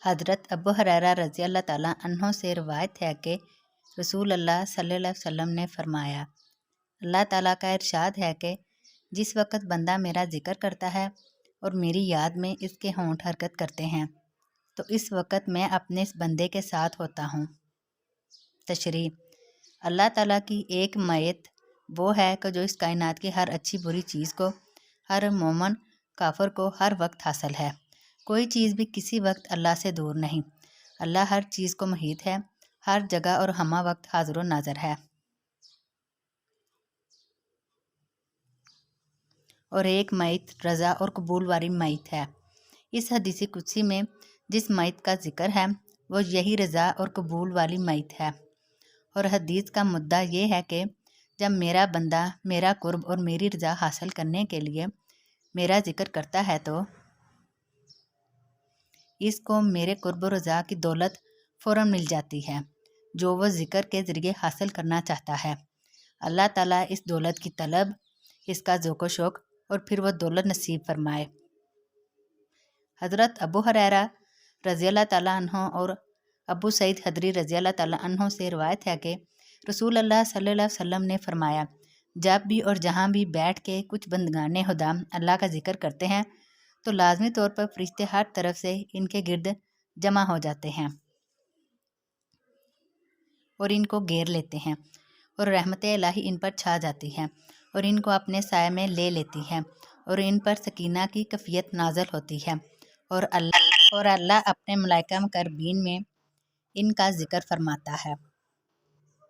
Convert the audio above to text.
हज़रत अबू हुरैरा रज़ी अल्लाह ताला अन्हो से रवायत है कि रसूल अल्लाह सल्लल्लाहु अलैहि वसल्लम ने फरमाया, अल्लाह ताला का इरशाद है कि जिस वक़्त बंदा मेरा ज़िक्र करता है और मेरी याद में इसके होंठ हरकत करते हैं तो इस वक़्त मैं अपने इस बंदे के साथ होता हूँ। तशरीह: अल्लाह ताला की एक मयत वो है कि जो इस कायनात की हर अच्छी बुरी चीज़ को, हर मोमन काफिर को हर वक्त हासिल है। कोई चीज़ भी किसी वक्त अल्लाह से दूर नहीं। अल्लाह हर चीज़ को मुहीत है, हर जगह और हमा वक्त हाजिर नाज़र है। और एक मयत रज़ा और कबूल वाली मयत है। इस हदीस कुदसी में जिस मयत का जिक्र है वो यही रज़ा और कबूल वाली मयत है। और हदीस का मुद्दा ये है कि जब मेरा बंदा मेरा कुर्ब और मेरी रज़ा हासिल करने के लिए मेरा जिक्र करता है तो इसको मेरे कुर्ब और रज़ा की दौलत फ़ौरन मिल जाती है जो वह ज़िक्र के ज़रिए हासिल करना चाहता है। अल्लाह ताला इस दौलत की तलब, इसका ज़ौक़ शौक़ और फिर वह दौलत नसीब फरमाए। हज़रत अबू हुरैरा रज़ी अल्लाह ताला अन्हो और अबू सईद खदरी रज़ी अल्लाह ताला अन्हो से रवायत है कि रसूल अल्लाह सल्लल्लाहु अलैहि वसल्लम ने फरमाया, जब भी और जहाँ भी बैठ के कुछ बंदगाने खुदा अल्लाह का जिक्र करते हैं तो लाजमी तौर पर फरिश्ते हर तरफ से इनके गिर्द जमा हो जाते हैं और इनको घेर लेते हैं और रहमत इलाही इन पर छा जाती है और इनको अपने साए में ले लेती है और इन पर सकीना की कफ़ियत नाज़िल होती है और अल्लाह अपने मलाइका मुकर्रबीन में इनका जिक्र फरमाता है।